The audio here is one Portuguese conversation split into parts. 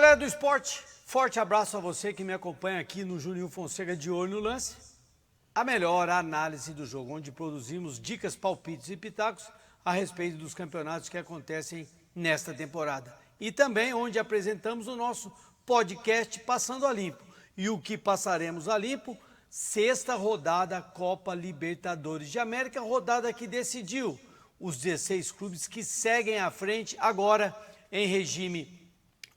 Galera do esporte, forte abraço a você que me acompanha aqui no Juninho Fonseca de Olho no Lance. A melhor análise do jogo, onde produzimos dicas, palpites e pitacos a respeito dos campeonatos que acontecem nesta temporada. E também onde apresentamos o nosso podcast Passando a Limpo. E o que passaremos a limpo? Sexta rodada Copa Libertadores de América, rodada que decidiu os 16 clubes que seguem à frente agora em regime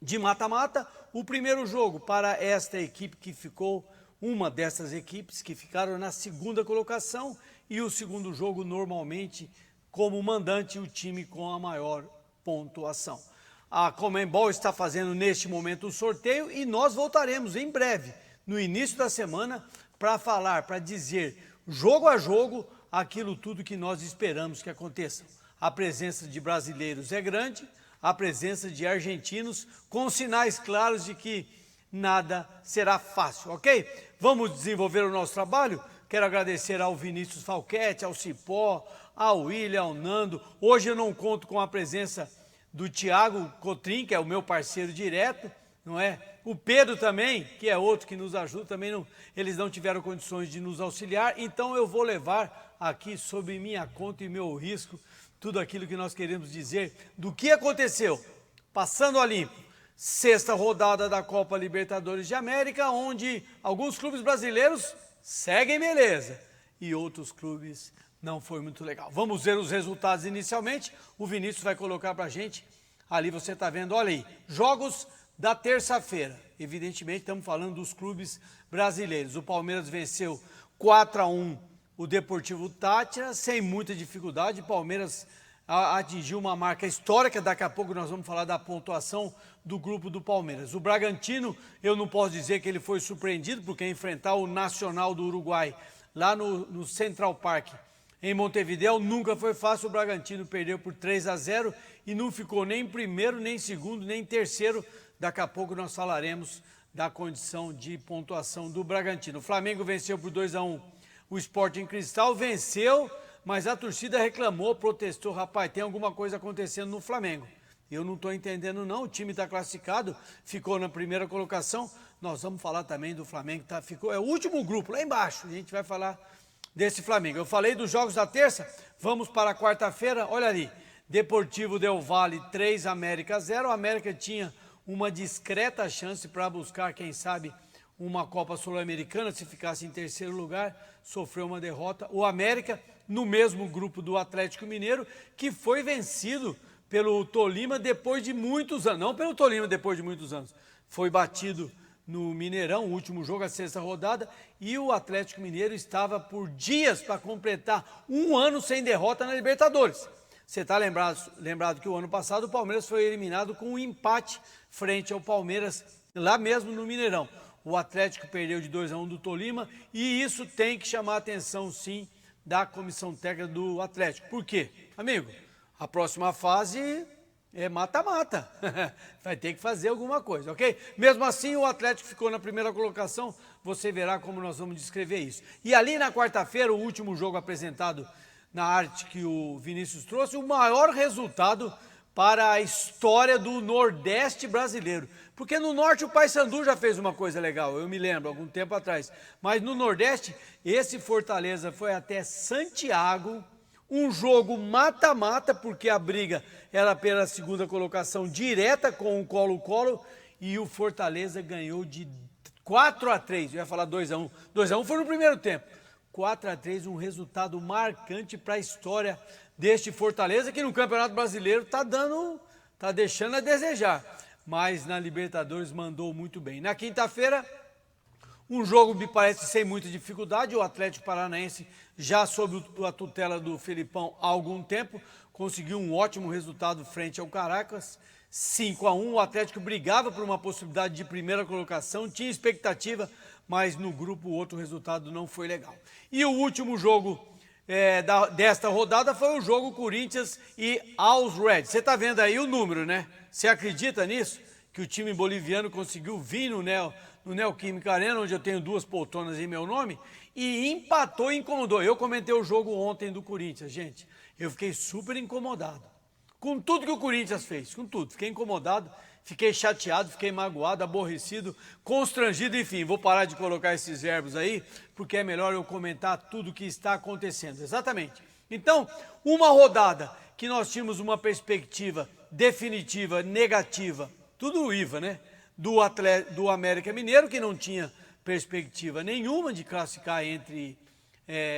de mata-mata. O primeiro jogo para esta equipe que ficou, uma dessas equipes que ficaram na segunda colocação, e o segundo jogo normalmente como mandante o time com a maior pontuação. A Conmebol está fazendo neste momento o sorteio e nós voltaremos em breve, no início da semana, para falar, para dizer jogo a jogo aquilo tudo que nós esperamos que aconteça. A presença de brasileiros é grande, a presença de argentinos com sinais claros de que nada será fácil, ok? Vamos desenvolver o nosso trabalho? Quero agradecer ao Vinícius Falquete, ao Cipó, ao William, ao Nando. Hoje eu não conto com a presença do Thiago Cotrim, que é o meu parceiro direto, não é? O Pedro também, que é outro que nos ajuda, também não, eles não tiveram condições de nos auxiliar, então eu vou levar aqui sob minha conta e meu risco tudo aquilo que nós queremos dizer do que aconteceu. Passando a limpo, sexta rodada da Copa Libertadores de América, onde alguns clubes brasileiros seguem beleza e outros clubes não foi muito legal. Vamos ver os resultados inicialmente. O Vinícius vai colocar para a gente. Ali você está vendo, olha aí, jogos da terça-feira. Evidentemente estamos falando dos clubes brasileiros. O Palmeiras venceu 4-1 o Deportivo Táchira, sem muita dificuldade. O Palmeiras atingiu uma marca histórica. Daqui a pouco nós vamos falar da pontuação do grupo do Palmeiras. O Bragantino, eu não posso dizer que ele foi surpreendido, porque enfrentar o Nacional do Uruguai lá no Central Park, em Montevidéu, nunca foi fácil. O Bragantino perdeu por 3-0 e não ficou nem em primeiro, nem em segundo, nem em terceiro. Daqui a pouco nós falaremos da condição de pontuação do Bragantino. O Flamengo venceu por 2-1 o Sporting Cristal, venceu, mas a torcida reclamou, protestou. Rapaz, tem alguma coisa acontecendo no Flamengo. Eu não estou entendendo não, o time está classificado, ficou na primeira colocação. Nós vamos falar também do Flamengo, ficou, é o último grupo, lá embaixo, a gente vai falar desse Flamengo. Eu falei dos jogos da terça, vamos para a quarta-feira, olha ali, Deportivo Del Valle 3, América 0, o América tinha uma discreta chance para buscar, quem sabe, uma Copa Sul-Americana, se ficasse em terceiro lugar, sofreu uma derrota. O América, no mesmo grupo do Atlético Mineiro, que foi vencido pelo Tolima depois de muitos anos, não pelo Tolima depois de muitos anos, foi batido no Mineirão, o último jogo, a sexta rodada, e o Atlético Mineiro estava por dias para completar um ano sem derrota na Libertadores. Você está lembrado que o ano passado o Palmeiras foi eliminado com um empate frente ao Palmeiras, lá mesmo no Mineirão. O Atlético perdeu de 2-1 do Tolima e isso tem que chamar a atenção, sim, da comissão técnica do Atlético. Por quê? Amigo, a próxima fase é mata-mata. Vai ter que fazer alguma coisa, ok? Mesmo assim, o Atlético ficou na primeira colocação. Você verá como nós vamos descrever isso. E ali na quarta-feira, o último jogo apresentado na arte que o Vinícius trouxe, o maior resultado para a história do Nordeste brasileiro. Porque no Norte o Paysandu já fez uma coisa legal, eu me lembro, algum tempo atrás. Mas no Nordeste, esse Fortaleza foi até Santiago, um jogo mata-mata, porque a briga era pela segunda colocação direta com o Colo-Colo, e o Fortaleza ganhou de 4-3, eu ia falar 2-1, 2-1 foi no primeiro tempo. 4-3, um resultado marcante para a história deste Fortaleza, que no Campeonato Brasileiro está deixando a desejar, mas na Libertadores mandou muito bem. Na quinta-feira, um jogo me parece sem muita dificuldade, o Atlético Paranaense, já sob a tutela do Felipão há algum tempo, conseguiu um ótimo resultado frente ao Caracas, 5-1, o Atlético brigava por uma possibilidade de primeira colocação, tinha expectativa, mas no grupo o outro resultado não foi legal. E o último jogo desta rodada foi o jogo Corinthians e Always Red. Você está vendo aí o número, né? Você acredita nisso? Que o time boliviano conseguiu vir no Neoquímica Arena, onde eu tenho 2 poltronas em meu nome, e empatou e incomodou. Eu comentei o jogo ontem do Corinthians, gente. Eu fiquei super incomodado com tudo que o Corinthians fez, com tudo. Fiquei incomodado Fiquei chateado, fiquei magoado, aborrecido, constrangido, enfim, vou parar de colocar esses verbos aí, porque é melhor eu comentar tudo o que está acontecendo. Exatamente. Então, uma rodada que nós tínhamos uma perspectiva definitiva, negativa, tudo IVA, né? Do América Mineiro, que não tinha perspectiva nenhuma de classificar entre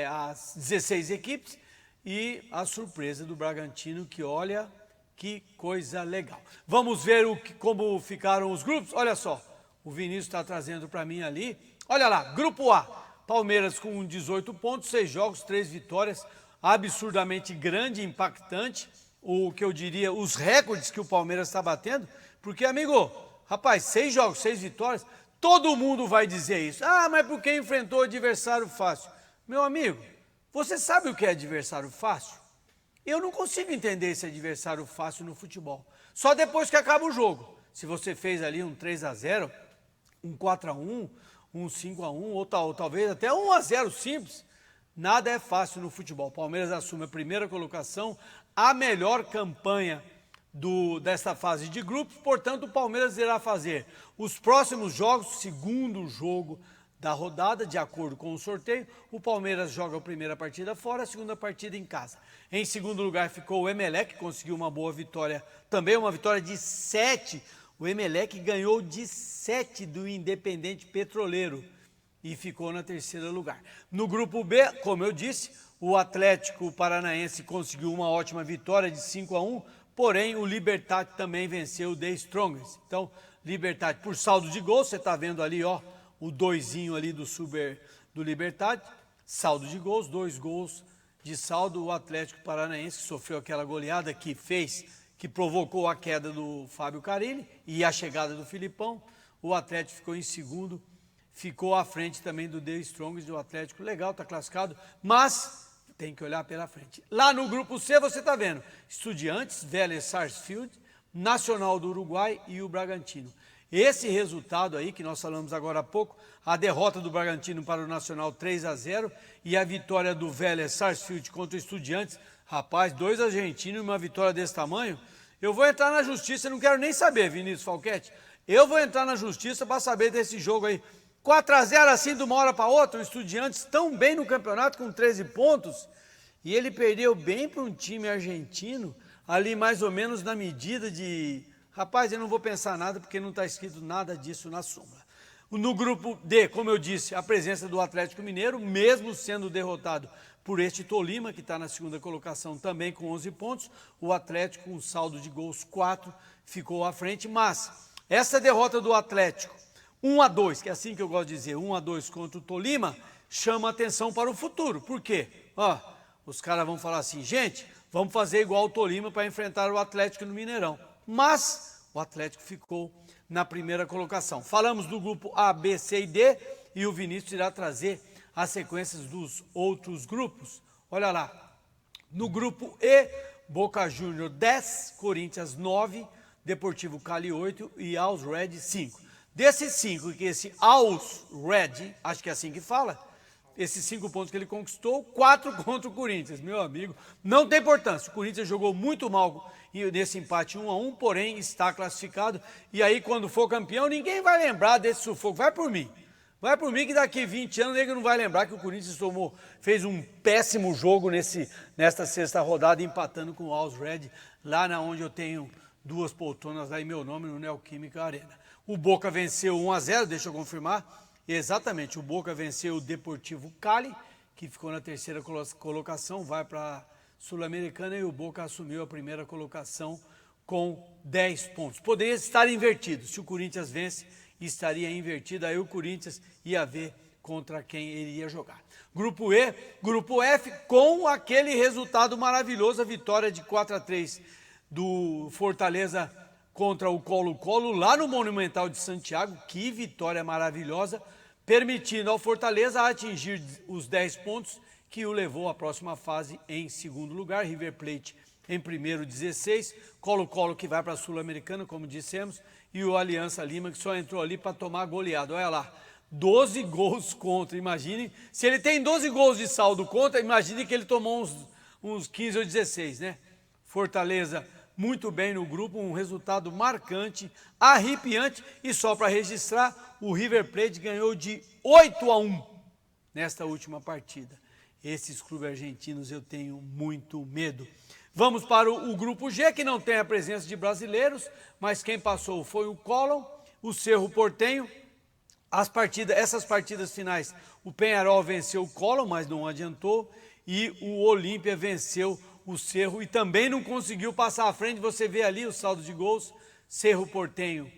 as 16 equipes, e a surpresa do Bragantino, que olha, que coisa legal. Vamos ver como ficaram os grupos. Olha só, o Vinícius está trazendo para mim ali. Olha lá, grupo A, Palmeiras com 18 pontos, 6 jogos, 3 vitórias, absurdamente grande, impactante, o que eu diria, os recordes que o Palmeiras está batendo, porque, amigo, rapaz, 6 jogos, 6 vitórias, todo mundo vai dizer isso. Ah, mas porque enfrentou adversário fácil. Meu amigo, você sabe o que é adversário fácil? Eu não consigo entender esse adversário fácil no futebol. Só depois que acaba o jogo. Se você fez ali um 3-0, um 4-1, um 5-1, ou talvez até um 1-0 simples, nada é fácil no futebol. O Palmeiras assume a primeira colocação, a melhor campanha desta fase de grupos, portanto o Palmeiras irá fazer os próximos jogos, segundo jogo da rodada, de acordo com o sorteio. O Palmeiras joga a primeira partida fora, a segunda partida em casa. Em segundo lugar ficou o Emelec, que conseguiu uma boa vitória, também uma vitória de 7. O Emelec ganhou de 7 do Independente Petroleiro e ficou na terceira lugar. No grupo B, como eu disse, o Atlético Paranaense conseguiu uma ótima vitória de 5-1, porém o Libertad também venceu o The Strongest. Então, Libertad por saldo de gols, você está vendo ali, ó, o doisinho ali do Libertad, saldo de gols, 2 gols de saldo. O Atlético Paranaense que sofreu aquela goleada que provocou a queda do Fábio Carille e a chegada do Filipão. O Atlético ficou em segundo, ficou à frente também do The Strongest, do Atlético. Legal, está classificado, mas tem que olhar pela frente. Lá no grupo C você está vendo Estudiantes, Vélez Sarsfield, Nacional do Uruguai e o Bragantino. Esse resultado aí, que nós falamos agora há pouco, a derrota do Bragantino para o Nacional 3-0 e a vitória do Vélez Sarsfield contra o Estudiantes, rapaz, 2 argentinos e uma vitória desse tamanho, eu vou entrar na justiça, não quero nem saber, Vinícius Falquete, eu vou entrar na justiça para saber desse jogo aí. 4-0 assim de uma hora para outra, o Estudiantes tão bem no campeonato com 13 pontos, e ele perdeu bem para um time argentino, ali mais ou menos na medida de... Rapaz, eu não vou pensar nada porque não está escrito nada disso na súmula. No grupo D, como eu disse, a presença do Atlético Mineiro, mesmo sendo derrotado por este Tolima, que está na segunda colocação também com 11 pontos, o Atlético com saldo de gols 4 ficou à frente, mas essa derrota do Atlético, 1-2, que é assim que eu gosto de dizer, 1-2 contra o Tolima, chama atenção para o futuro. Por quê? Os caras vão falar assim, gente, vamos fazer igual o Tolima para enfrentar o Atlético no Mineirão. Mas o Atlético ficou na primeira colocação. Falamos do grupo A, B, C e D e o Vinícius irá trazer as sequências dos outros grupos. Olha lá, no grupo E, Boca Júnior 10, Corinthians 9, Deportivo Cali 8 e Always Red 5. Desses 5, que esse Always Red, acho que é assim que fala, esses 5 pontos que ele conquistou, 4 contra o Corinthians, meu amigo, não tem importância. O Corinthians jogou muito mal nesse empate 1-1, porém está classificado. E aí, quando for campeão, ninguém vai lembrar desse sufoco. Vai por mim que daqui 20 anos ele não vai lembrar que o Corinthians fez um péssimo jogo nesta sexta rodada, empatando com o Always Red, lá onde eu tenho 2 poltronas lá em meu nome, no Neoquímica Arena. O Boca venceu 1-0, deixa eu confirmar. Exatamente, o Boca venceu o Deportivo Cali, que ficou na terceira colocação, vai para a Sul-Americana, e o Boca assumiu a primeira colocação com 10 pontos. Poderia estar invertido, se o Corinthians vence, estaria invertido, aí o Corinthians ia ver contra quem ele ia jogar. Grupo E, Grupo F, com aquele resultado maravilhoso, a vitória de 4-3 do Fortaleza contra o Colo-Colo, lá no Monumental de Santiago, que vitória maravilhosa, permitindo ao Fortaleza atingir os 10 pontos, que o levou à próxima fase em segundo lugar, River Plate em primeiro 16, Colo-Colo que vai para a Sul-Americana, como dissemos, e o Aliança Lima que só entrou ali para tomar goleada. Olha lá, 12 gols contra, imagine, se ele tem 12 gols de saldo contra, imagine que ele tomou uns 15 ou 16, né? Fortaleza muito bem no grupo, um resultado marcante, arrepiante, e só para registrar, o River Plate ganhou de 8-1 nesta última partida. Esses clubes argentinos eu tenho muito medo. Vamos para o grupo G, que não tem a presença de brasileiros, mas quem passou foi o Colón, o Cerro Porteño. Essas partidas finais, o Peñarol venceu o Colón, mas não adiantou, e o Olímpia venceu o Cerro e também não conseguiu passar à frente. Você vê ali o saldo de gols, Cerro Porteño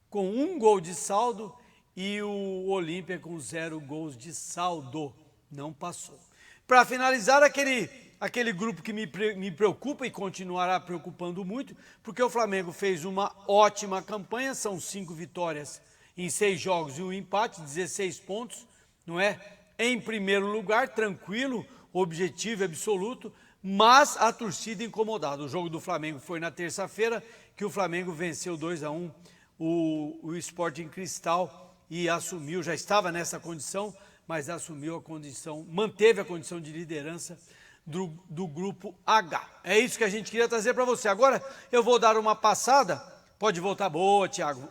com 1 gol de saldo e o Olímpia com 0 gols de saldo, não passou. Para finalizar, aquele grupo que me preocupa e continuará preocupando muito, porque o Flamengo fez uma ótima campanha, são 5 vitórias em 6 jogos e 1 empate, 16 pontos, não é? Em primeiro lugar, tranquilo, objetivo absoluto, mas a torcida incomodada. O jogo do Flamengo foi na terça-feira, que o Flamengo venceu 2-1 o Sporting Cristal e assumiu, já estava nessa condição, mas assumiu a condição, manteve a condição de liderança do grupo H. É isso que a gente queria trazer para você. Agora eu vou dar uma passada, pode voltar, boa, Thiago,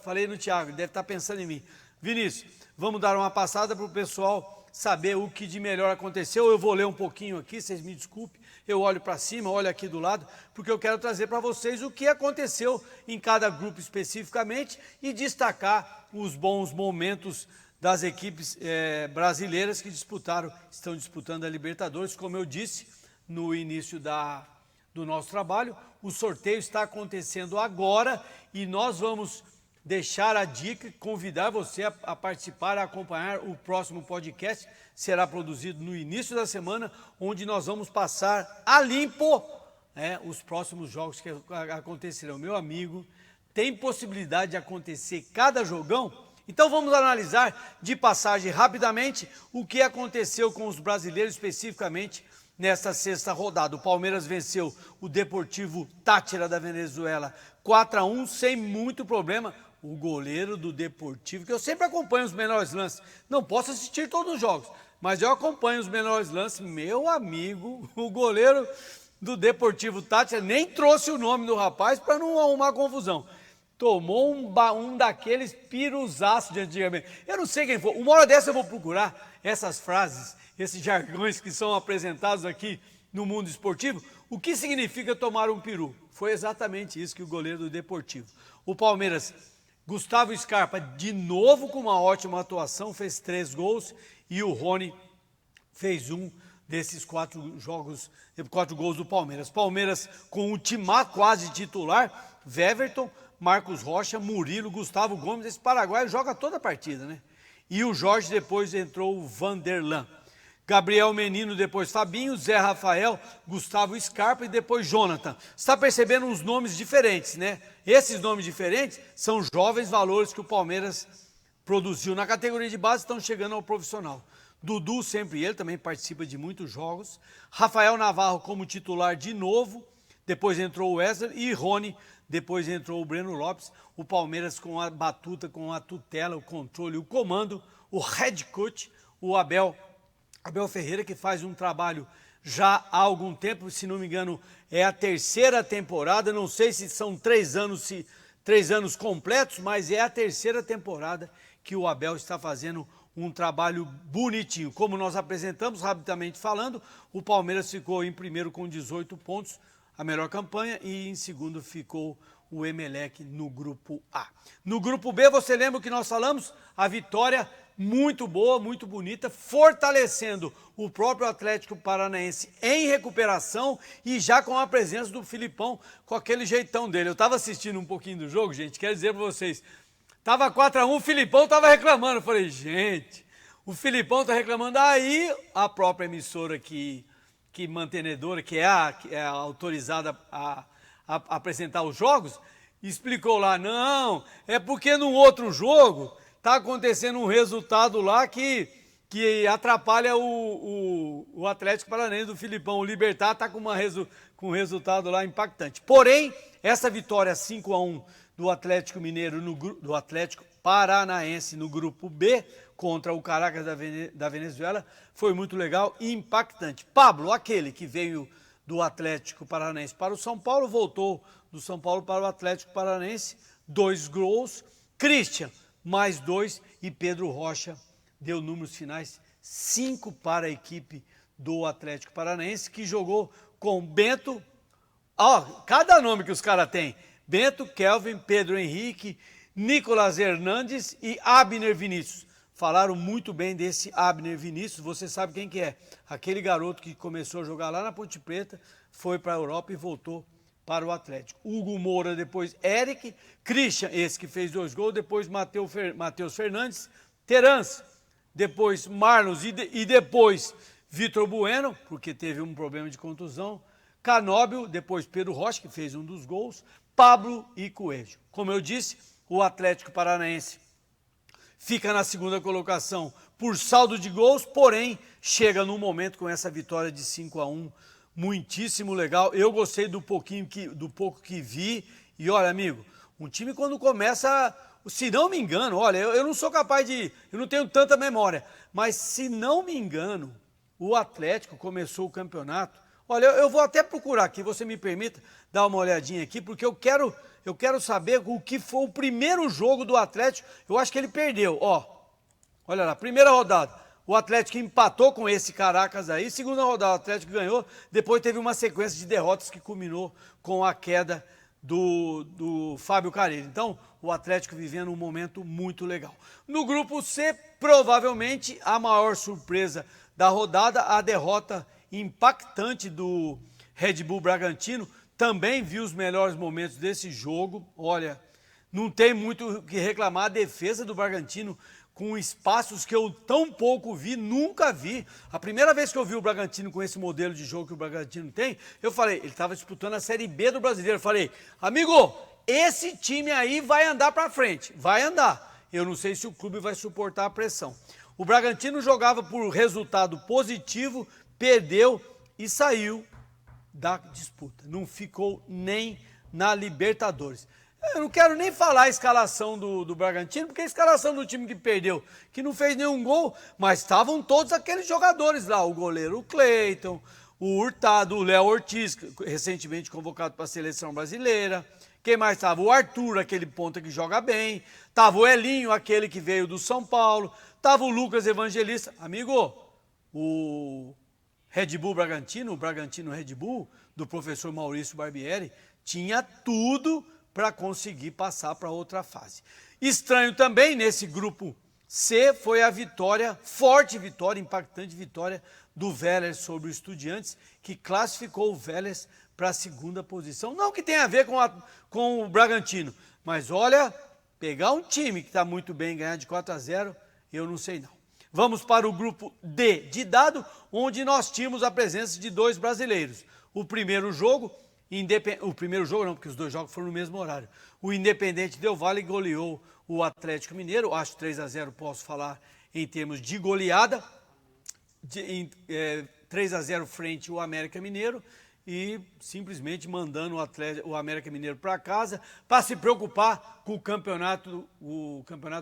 falei no Thiago, deve estar pensando em mim. Vinícius, vamos dar uma passada para o pessoal saber o que de melhor aconteceu. Eu vou ler um pouquinho aqui, vocês me desculpem, eu olho para cima, olho aqui do lado, porque eu quero trazer para vocês o que aconteceu em cada grupo especificamente e destacar os bons momentos das equipes brasileiras que estão disputando a Libertadores. Como eu disse no início do nosso trabalho, o sorteio está acontecendo agora e nós vamos deixar a dica, convidar você a participar, a acompanhar o próximo podcast, será produzido no início da semana, onde nós vamos passar a limpo os próximos jogos que acontecerão. Meu amigo, tem possibilidade de acontecer cada jogão? Então vamos analisar de passagem rapidamente o que aconteceu com os brasileiros especificamente nesta sexta rodada. O Palmeiras venceu o Deportivo Táchira da Venezuela 4-1 sem muito problema. O goleiro do Deportivo, que eu sempre acompanho os melhores lances, não posso assistir todos os jogos, mas eu acompanho os melhores lances. Meu amigo, o goleiro do Deportivo Táchira nem trouxe o nome do rapaz para não arrumar confusão. Tomou um daqueles piruzaços de antigamente. Eu não sei quem foi. Uma hora dessa eu vou procurar essas frases, esses jargões que são apresentados aqui no mundo esportivo. O que significa tomar um peru? Foi exatamente isso que o goleiro do Deportivo. O Palmeiras, Gustavo Scarpa, de novo com uma ótima atuação, fez 3 gols e o Rony fez um desses 4 gols do Palmeiras. Palmeiras com o timar quase titular, Weverton, Marcos Rocha, Murilo, Gustavo Gomes. Esse paraguaio joga toda a partida, né? E o Jorge, depois entrou o Vanderlan. Gabriel Menino, depois Fabinho, Zé Rafael, Gustavo Scarpa e depois Jonathan. Você está percebendo uns nomes diferentes, né? Esses nomes diferentes são jovens valores que o Palmeiras produziu na categoria de base, estão chegando ao profissional. Dudu, sempre ele, também participa de muitos jogos. Rafael Navarro como titular de novo, depois entrou o Wesley e Rony, depois entrou o Breno Lopes. O Palmeiras com a batuta, com a tutela, o controle, o comando, o head coach, o Abel Ferreira, que faz um trabalho já há algum tempo, se não me engano, é a 3ª temporada, não sei se são 3 anos completos, mas é a 3ª temporada que o Abel está fazendo um trabalho bonitinho. Como nós apresentamos, rapidamente falando, o Palmeiras ficou em primeiro com 18 pontos, a melhor campanha, e em segundo ficou o Emelec no grupo A. No grupo B, você lembra o que nós falamos? A vitória muito boa, muito bonita, fortalecendo o próprio Atlético Paranaense em recuperação e já com a presença do Filipão, com aquele jeitão dele. Eu estava assistindo um pouquinho do jogo, gente, quero dizer para vocês, estava 4-1, o Filipão estava reclamando. Eu falei, gente, o Filipão está reclamando. Aí a própria emissora que mantenedora, que é a autorizada a apresentar os jogos, explicou lá, não, é porque num outro jogo está acontecendo um resultado lá que atrapalha o Atlético Paranaense do Filipão. O Libertad está com um resultado lá impactante. Porém, essa vitória 5-1 do Atlético Mineiro, do Atlético Paranaense no grupo B, contra o Caracas da Venezuela, foi muito legal e impactante. Pablo, aquele que veio do Atlético Paranaense para o São Paulo, voltou do São Paulo para o Atlético Paranaense, 2 gols, Christian mais 2 e Pedro Rocha deu números finais 5 para a equipe do Atlético Paranaense, que jogou com Bento, cada nome que os caras têm, Bento, Kelvin, Pedro Henrique, Nicolas Hernandes e Abner Vinícius. Falaram muito bem desse Abner Vinícius, você sabe quem que é, aquele garoto que começou a jogar lá na Ponte Preta, foi para a Europa e voltou para o Atlético. Hugo Moura, depois Eric, Christian, esse que fez 2 gols, depois Matheus Fernandes, Terans, depois Marlos e depois Vitor Bueno, porque teve um problema de contusão, Canóbio, depois Pedro Rocha, que fez um dos gols, Pablo e Coelho. Como eu disse, o Atlético Paranaense fica na segunda colocação por saldo de gols, porém chega no momento com essa vitória de 5-1, muitíssimo legal. Eu gostei do pouco que vi e olha, amigo, um time quando começa, se não me engano, olha, eu não sou capaz eu não tenho tanta memória, mas se não me engano, o Atlético começou o campeonato. Olha, eu vou até procurar aqui, você me permita dar uma olhadinha aqui, porque eu quero saber o que foi o primeiro jogo do Atlético. Eu acho que ele perdeu, olha lá, primeira rodada, o Atlético empatou com esse Caracas aí, segunda rodada o Atlético ganhou, depois teve uma sequência de derrotas que culminou com a queda do Fábio Carille. Então, o Atlético vivendo um momento muito legal. No grupo C, provavelmente a maior surpresa da rodada, a derrota impactante do Red Bull Bragantino. Também vi os melhores momentos desse jogo. Olha, não tem muito o que reclamar. A defesa do Bragantino com espaços que eu tão pouco vi, nunca vi. A primeira vez que eu vi o Bragantino com esse modelo de jogo que o Bragantino tem, eu falei, ele estava disputando a Série B do Brasileiro. Eu falei, amigo, esse time aí vai andar para frente, vai andar. Eu não sei se o clube vai suportar a pressão. O Bragantino jogava por resultado positivo, perdeu e saiu da disputa. Não ficou nem na Libertadores. Eu não quero nem falar a escalação do Bragantino, porque a escalação do time que perdeu, que não fez nenhum gol, mas estavam todos aqueles jogadores lá, o goleiro Cleiton, o Hurtado, o Léo Ortiz, recentemente convocado para a seleção brasileira. Quem mais estava? O Arthur, aquele ponta que joga bem. Estava o Elinho, aquele que veio do São Paulo. Estava o Lucas Evangelista. Amigo, o Red Bull Bragantino, o Bragantino Red Bull, do professor Maurício Barbieri, tinha tudo para conseguir passar para outra fase. Estranho também, nesse grupo C, foi a vitória, forte vitória, impactante vitória do Vélez sobre o Estudiantes, que classificou o Vélez para a segunda posição. Não que tenha a ver com o Bragantino, mas olha, pegar um time que está muito bem, ganhar de 4-0, eu não sei não. Vamos para o grupo D de dado, onde nós tínhamos a presença de 2 brasileiros. O primeiro jogo não, porque os 2 jogos foram no mesmo horário. O Independente Del Valle goleou o Atlético Mineiro, acho 3-0, posso falar em termos de goleada, 3-0 frente ao América Mineiro, e simplesmente mandando o América Mineiro para casa para se preocupar com o campeonato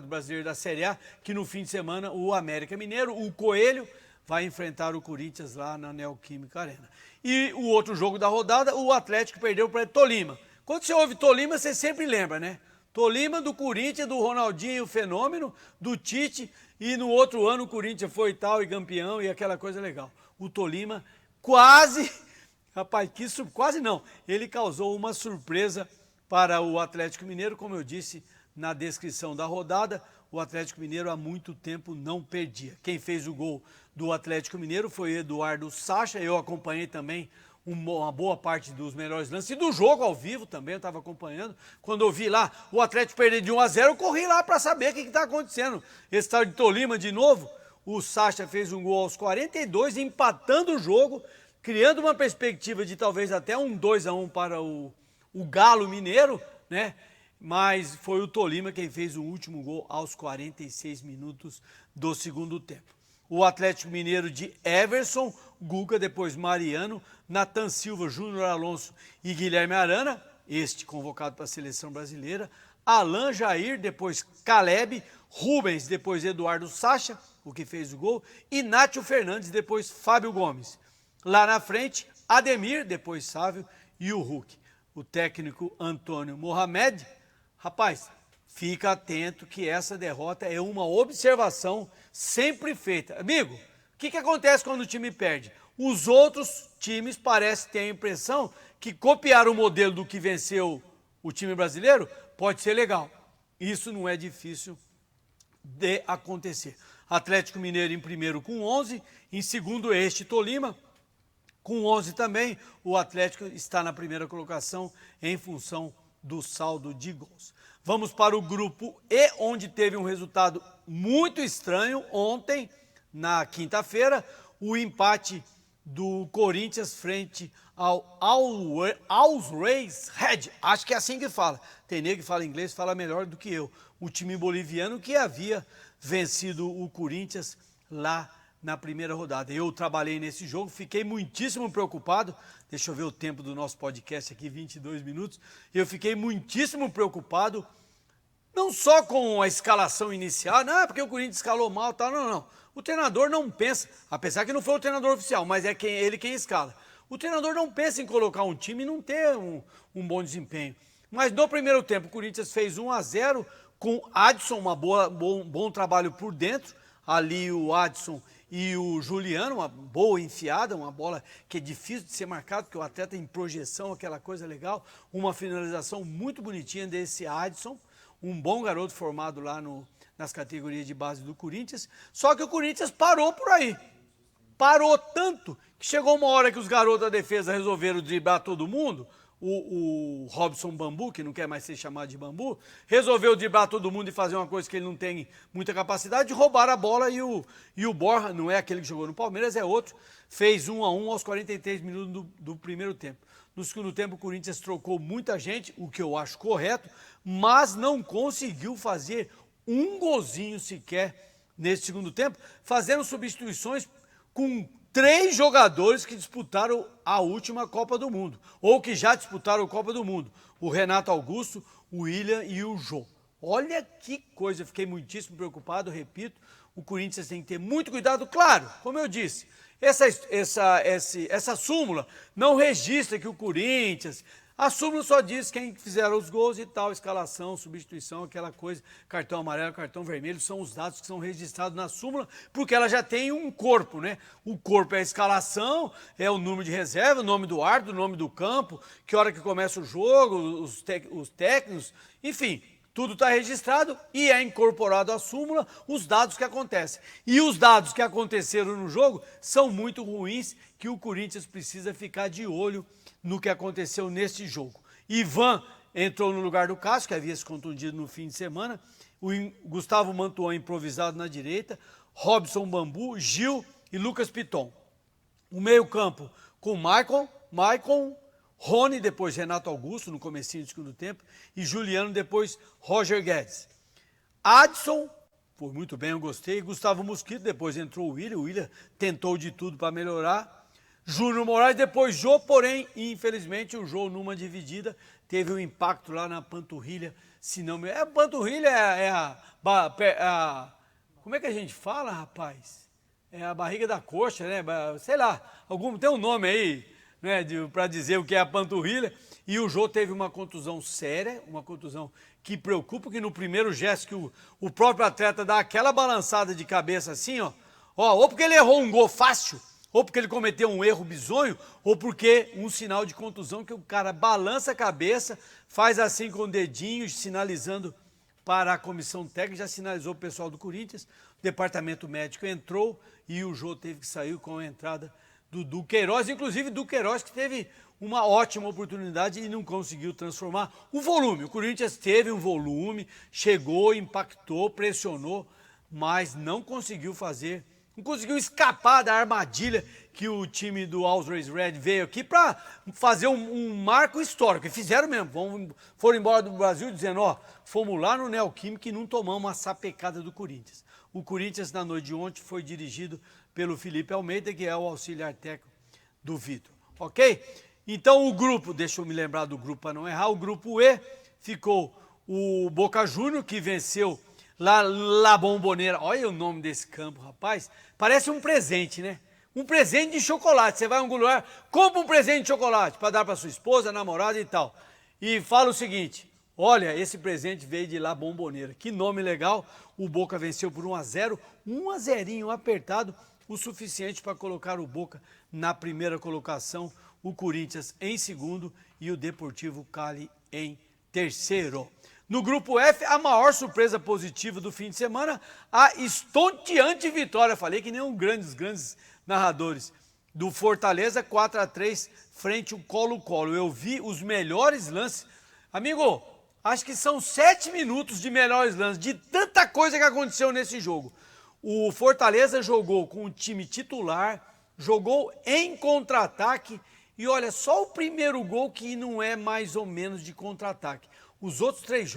brasileiro da Série A, que no fim de semana o América Mineiro, o Coelho, vai enfrentar o Corinthians lá na Neoquímica Arena. E o outro jogo da rodada, o Atlético perdeu para Tolima. Quando você ouve Tolima, você sempre lembra, né? Tolima do Corinthians, do Ronaldinho, o fenômeno, do Tite, e no outro ano o Corinthians foi tal e campeão e aquela coisa legal. O Tolima quase, rapaz, quase não, ele causou uma surpresa para o Atlético Mineiro, como eu disse na descrição da rodada, o Atlético Mineiro há muito tempo não perdia. Quem fez o gol do Atlético Mineiro foi Eduardo Sacha, eu acompanhei também uma boa parte dos melhores lances, e do jogo ao vivo também eu estava acompanhando. Quando eu vi lá o Atlético perder de 1-0, eu corri lá para saber o que está acontecendo. Esse tal de Tolima de novo, o Sacha fez um gol aos 42, empatando o jogo, criando uma perspectiva de talvez até um 2-1 para o Galo Mineiro, né? Mas foi o Tolima quem fez o último gol aos 46 minutos do segundo tempo. O Atlético Mineiro de Everson, Guga, depois Mariano, Nathan Silva, Júnior Alonso e Guilherme Arana, este convocado para a seleção brasileira, Alan Jair, depois Caleb, Rubens, depois Eduardo Sacha, o que fez o gol, e Nátio Fernandes, depois Fábio Gomes. Lá na frente, Ademir, depois Sávio e o Hulk. O técnico Antônio Mohamed. Rapaz, fica atento que essa derrota é uma observação sempre feita. Amigo, o que acontece quando o time perde? Os outros times parecem ter a impressão que copiar o modelo do que venceu o time brasileiro pode ser legal. Isso não é difícil de acontecer. Atlético Mineiro em primeiro com 11, em segundo este Tolima com 11 também. O Atlético está na primeira colocação em função do saldo de gols. Vamos para o grupo E, onde teve um resultado muito estranho ontem, na quinta-feira, o empate do Corinthians frente ao Always Red. Acho que é assim que fala. Tem nego que fala inglês, fala melhor do que eu. O time boliviano que havia vencido o Corinthians lá na primeira rodada. Eu trabalhei nesse jogo, fiquei muitíssimo preocupado. Deixa eu ver o tempo do nosso podcast aqui, 22 minutos. Eu fiquei muitíssimo preocupado, não só com a escalação inicial, não, porque o Corinthians escalou mal, tal, não. O treinador não pensa, apesar que não foi o treinador oficial, mas é ele quem escala. O treinador não pensa em colocar um time e não ter um bom desempenho. Mas no primeiro tempo, o Corinthians fez 1-0 com Adson, bom trabalho por dentro. Ali o Adson e o Juliano, uma boa enfiada, uma bola que é difícil de ser marcada, porque o atleta em projeção, aquela coisa legal. Uma finalização muito bonitinha desse Adson, um bom garoto formado lá nas categorias de base do Corinthians. Só que o Corinthians parou por aí. Parou tanto que chegou uma hora que os garotos da defesa resolveram driblar todo mundo. O Robson Bambu, que não quer mais ser chamado de Bambu, resolveu driblar todo mundo e fazer uma coisa que ele não tem muita capacidade, de roubar a bola, e o Borja, não é aquele que jogou no Palmeiras, é outro, fez 1-1 aos 43 minutos do primeiro tempo. No segundo tempo, o Corinthians trocou muita gente, o que eu acho correto, mas não conseguiu fazer um golzinho sequer nesse segundo tempo, fazendo substituições com 3 jogadores que disputaram a última Copa do Mundo, ou que já disputaram a Copa do Mundo. O Renato Augusto, o William e o Jô. Olha que coisa, fiquei muitíssimo preocupado, repito, o Corinthians tem que ter muito cuidado. Claro, como eu disse, essa súmula não registra que o Corinthians... A súmula só diz quem fizeram os gols e tal, escalação, substituição, aquela coisa, cartão amarelo, cartão vermelho, são os dados que são registrados na súmula, porque ela já tem um corpo, né? O corpo é a escalação, é o número de reserva, o nome do árbitro, o nome do campo, que hora que começa o jogo, os técnicos, enfim, tudo está registrado e é incorporado à súmula os dados que acontecem. E os dados que aconteceram no jogo são muito ruins, que o Corinthians precisa ficar de olho no que aconteceu neste jogo. Ivan entrou no lugar do Cássio, que havia se contundido no fim de semana. O Gustavo Mantuan improvisado na direita. Robson Bambu, Gil e Lucas Piton. O meio-campo com Maicon, Rony, depois Renato Augusto, no comecinho do segundo tempo, e Juliano, depois Roger Guedes. Adson, foi muito bem, eu gostei. Gustavo Mosquito, depois entrou o William tentou de tudo para melhorar. Júnior Moraes, depois Jô, porém, infelizmente, o Jô, numa dividida, teve um impacto lá na panturrilha, se não me... panturrilha como é que a gente fala, rapaz? É a barriga da coxa, né? Sei lá, tem um nome aí, né, para dizer o que é a panturrilha. E o Jô teve uma contusão séria, uma contusão que preocupa, que no primeiro gesto que o próprio atleta dá aquela balançada de cabeça assim, ou porque ele errou um gol fácil, ou porque ele cometeu um erro bizonho, ou porque um sinal de contusão que o cara balança a cabeça, faz assim com o dedinho, sinalizando para a comissão técnica, já sinalizou o pessoal do Corinthians, o departamento médico entrou e o Jô teve que sair com a entrada do Duqueiroz, inclusive Duqueiroz que teve uma ótima oportunidade e não conseguiu transformar o volume. O Corinthians teve um volume, chegou, impactou, pressionou, mas não conseguiu escapar da armadilha que o time do Always Red veio aqui para fazer um marco histórico. E fizeram mesmo. Foram embora do Brasil dizendo, fomos lá no Neoquímica e não tomamos uma sapecada do Corinthians. O Corinthians, na noite de ontem, foi dirigido pelo Felipe Almeida, que é o auxiliar técnico do Vitor. Ok? Então o grupo, deixa eu me lembrar do grupo para não errar, o grupo E ficou o Boca Juniors, que venceu La Bombonera. Olha o nome desse campo, rapaz. Parece um presente, né? Um presente de chocolate. Você vai a algum lugar, compra um presente de chocolate para dar para sua esposa, namorada e tal. E fala o seguinte: olha, esse presente veio de La Bombonera. Que nome legal. O Boca venceu por 1-0, 1-0 apertado, o suficiente para colocar o Boca na primeira colocação, o Corinthians em segundo e o Deportivo Cali em terceiro. No grupo F, a maior surpresa positiva do fim de semana, a estonteante vitória, falei que nem um grandes narradores, do Fortaleza 4-3 frente ao Colo-Colo. Eu vi os melhores lances. Amigo, acho que são 7 minutos de melhores lances, de tanta coisa que aconteceu nesse jogo. O Fortaleza jogou com o time titular, jogou em contra-ataque e olha, só o primeiro gol que não é mais ou menos de contra-ataque. Os outros 3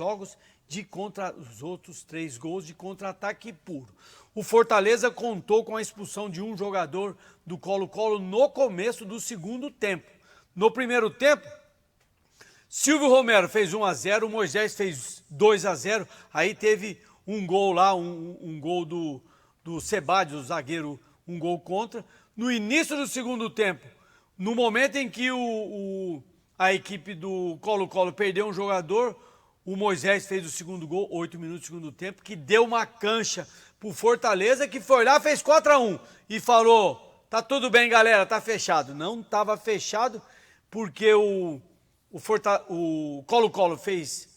gols de contra-ataque puro. O Fortaleza contou com a expulsão de um jogador do Colo-Colo no começo do segundo tempo. No primeiro tempo, Silvio Romero fez 1-0, o Moisés fez 2-0, aí teve um gol lá, um gol do Sebadios, o zagueiro, um gol contra. No início do segundo tempo, no momento em que a equipe do Colo-Colo perdeu um jogador, o Moisés fez o segundo gol, 8 minutos do segundo tempo, que deu uma cancha pro Fortaleza, que foi lá, fez 4-1 e falou: tá tudo bem, galera, tá fechado. Não estava fechado, porque o Colo-Colo fez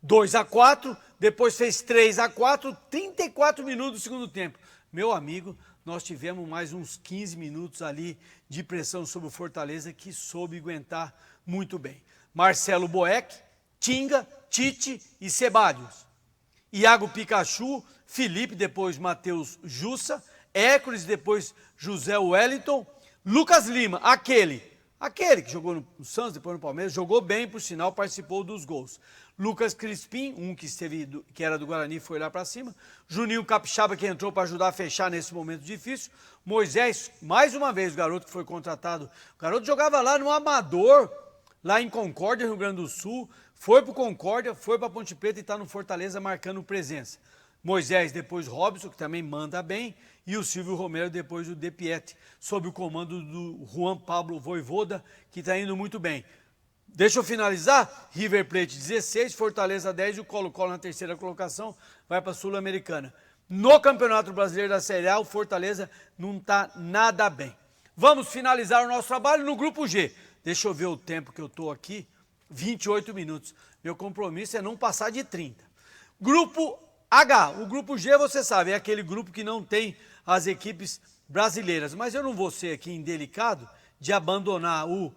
2-4, depois fez 3-4, 34 minutos do segundo tempo. Meu amigo, nós tivemos mais uns 15 minutos ali de pressão sobre o Fortaleza, que soube aguentar muito bem. Marcelo Boeck, Tinga, Tite e Sebadios. Iago Pikachu, Felipe, depois Matheus Jussa, Hércules, depois José Wellington, Lucas Lima, aquele que jogou no Santos, depois no Palmeiras, jogou bem, por sinal, participou dos gols. Lucas Crispim, que era do Guarani, foi lá para cima. Juninho Capixaba, que entrou para ajudar a fechar nesse momento difícil. Moisés, mais uma vez, o garoto que foi contratado. O garoto jogava lá no Amador, lá em Concórdia, Rio Grande do Sul. Foi para o Concórdia, foi para Ponte Preta e está no Fortaleza marcando presença. Moisés, depois Robson, que também manda bem, e o Silvio Romero, depois o De Pietri, sob o comando do Juan Pablo Voivoda, que está indo muito bem. Deixa eu finalizar, River Plate 16, Fortaleza 10 e o Colo-Colo na terceira colocação, vai para a Sul-Americana. No Campeonato Brasileiro da Série A, o Fortaleza não está nada bem. Vamos finalizar o nosso trabalho no Grupo G. Deixa eu ver o tempo que eu estou aqui, 28 minutos. Meu compromisso é não passar de 30. Grupo H, o Grupo G, você sabe, é aquele grupo que não tem as equipes brasileiras. Mas eu não vou ser aqui indelicado de abandonar o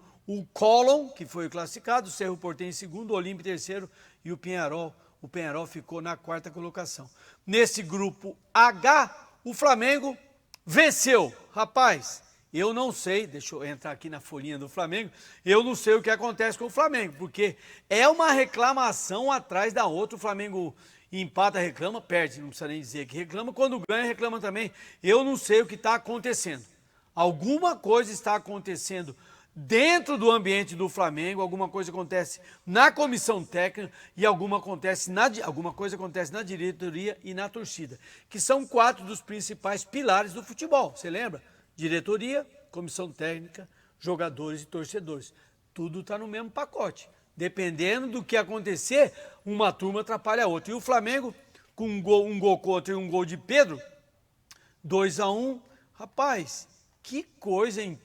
Colón, que foi o classificado, o Cerro Porteño em segundo, o Olímpia em terceiro e o Peñarol. O Peñarol ficou na quarta colocação. Nesse grupo H, o Flamengo venceu. Rapaz, eu não sei, deixa eu entrar aqui na folhinha do Flamengo, eu não sei o que acontece com o Flamengo, porque é uma reclamação atrás da outra. O Flamengo empata, reclama, perde, não precisa nem dizer que reclama. Quando ganha, reclama também. Eu não sei o que está acontecendo. Alguma coisa está acontecendo dentro do ambiente do Flamengo, alguma coisa acontece na comissão técnica e alguma coisa acontece na diretoria e na torcida, que são 4 dos principais pilares do futebol. Você lembra? Diretoria, comissão técnica, jogadores e torcedores. Tudo está no mesmo pacote. Dependendo do que acontecer, uma turma atrapalha a outra. E o Flamengo, com um gol contra e um gol de Pedro, 2-1. Rapaz, que coisa, hein?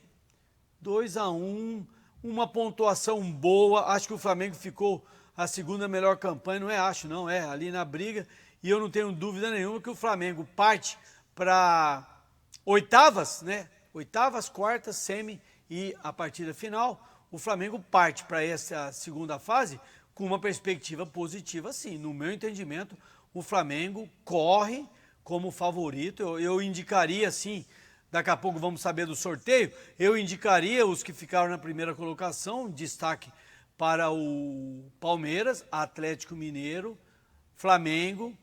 2-1, uma pontuação boa. Acho que o Flamengo ficou a segunda melhor campanha. Não é acho, não, é ali na briga. E eu não tenho dúvida nenhuma que o Flamengo parte para oitavas, né? Oitavas, quartas, semi e a partida final. O Flamengo parte para essa segunda fase com uma perspectiva positiva, sim. No meu entendimento, o Flamengo corre como favorito. Eu indicaria, sim, daqui a pouco vamos saber do sorteio, eu indicaria os que ficaram na primeira colocação, destaque para o Palmeiras, Atlético Mineiro, Flamengo,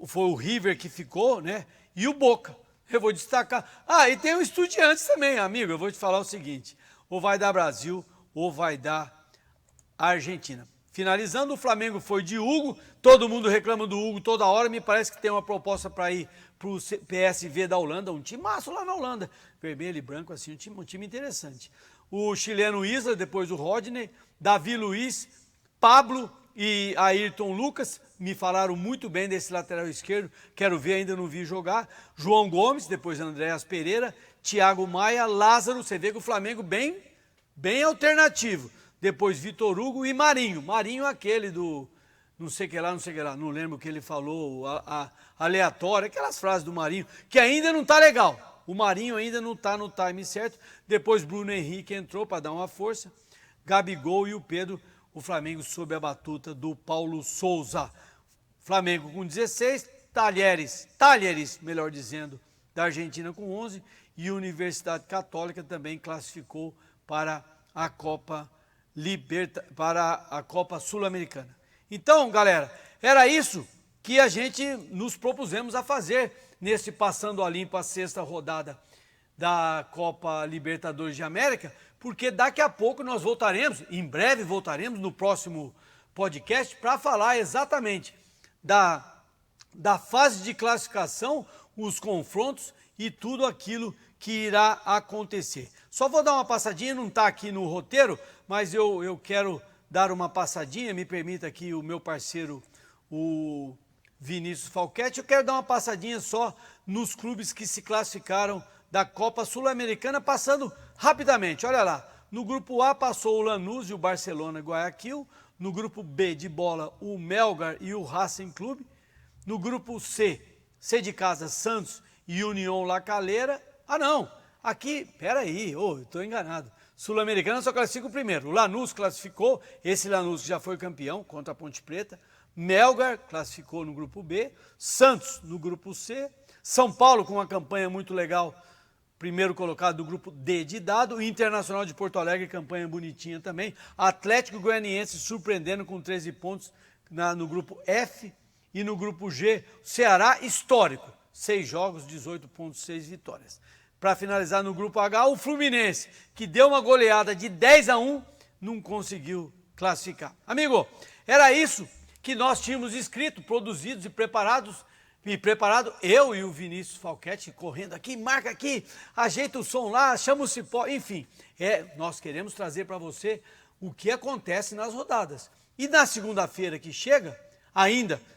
foi o River que ficou, né? E o Boca. Eu vou destacar. Ah, e tem o Estudiantes também, amigo. Eu vou te falar o seguinte: ou vai dar Brasil, ou vai dar Argentina. Finalizando, o Flamengo foi de Hugo, todo mundo reclama do Hugo toda hora, me parece que tem uma proposta para ir para o PSV da Holanda, um timaço lá na Holanda, vermelho e branco, assim, um time interessante. O chileno Isla, depois o Rodney, Davi Luiz, Pablo e Ayrton Lucas, me falaram muito bem desse lateral esquerdo, quero ver, ainda não vi jogar. João Gomes, depois Andréas Pereira, Thiago Maia, Lázaro, você vê que o Flamengo bem alternativo. Depois Vitor Hugo e Marinho. Marinho aquele do não sei que lá, não lembro o que ele falou, aleatório, aquelas frases do Marinho, que ainda não tá legal. O Marinho ainda não tá no time certo. Depois Bruno Henrique entrou para dar uma força. Gabigol e o Pedro, o Flamengo sob a batuta do Paulo Souza. Flamengo com 16, Talheres, melhor dizendo, da Argentina com 11 e Universidade Católica também classificou para a Copa Sul-Americana. Então, galera, era isso que a gente nos propusemos a fazer nesse Passando a Limpo, a sexta rodada da Copa Libertadores de América, porque daqui a pouco nós voltaremos, em breve voltaremos no próximo podcast para falar exatamente da fase de classificação, os confrontos e tudo aquilo que irá acontecer. Só vou dar uma passadinha, não está aqui no roteiro, mas eu quero dar uma passadinha, me permita aqui o meu parceiro, o Vinícius Falquete, eu quero dar uma passadinha só nos clubes que se classificaram da Copa Sul-Americana, passando rapidamente, olha lá, no grupo A passou o Lanús e o Barcelona Guayaquil, no grupo B de bola o Melgar e o Racing Clube, no grupo C de casa Santos e União La Calera, aqui, peraí, eu estou enganado, Sul-Americana só classifica o primeiro, o Lanús classificou, esse Lanús já foi campeão contra a Ponte Preta, Melgar classificou no grupo B, Santos no grupo C, São Paulo com uma campanha muito legal, primeiro colocado do grupo D de dado, Internacional de Porto Alegre, campanha bonitinha também, Atlético Goianiense surpreendendo com 13 pontos no grupo F e no grupo G, Ceará histórico, 6 jogos, 18,6 vitórias. Para finalizar no grupo H, o Fluminense, que deu uma goleada de 10-1, não conseguiu classificar. Amigo, era isso que nós tínhamos escrito, produzidos e preparado, eu e o Vinícius Falquete, correndo aqui, marca aqui, ajeita o som lá, chama o cipó, enfim. Nós queremos trazer para você o que acontece nas rodadas. E na segunda-feira que chega,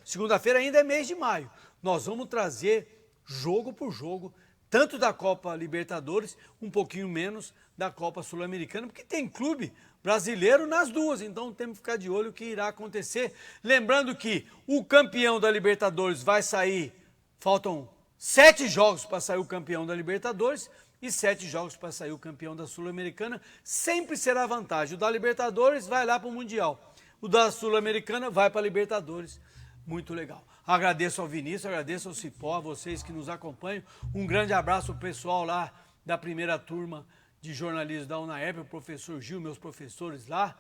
segunda-feira ainda é mês de maio, nós vamos trazer jogo por jogo, tanto da Copa Libertadores, um pouquinho menos da Copa Sul-Americana, porque tem clube brasileiro nas duas, então temos que ficar de olho o que irá acontecer. Lembrando que o campeão da Libertadores vai sair, faltam 7 jogos para sair o campeão da Libertadores e 7 jogos para sair o campeão da Sul-Americana, sempre será vantagem. O da Libertadores vai lá para o Mundial, o da Sul-Americana vai para a Libertadores. Muito legal. Agradeço ao Vinícius, agradeço ao Cipó, a vocês que nos acompanham. Um grande abraço ao pessoal lá da primeira turma de jornalismo da UNAERP, o professor Gil, meus professores lá,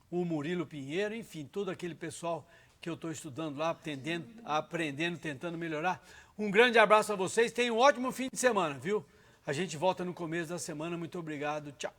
o Murilo Pinheiro, enfim, todo aquele pessoal que eu estou estudando lá, aprendendo, tentando melhorar. Um grande abraço a vocês, tenham um ótimo fim de semana, viu? A gente volta no começo da semana, muito obrigado, tchau.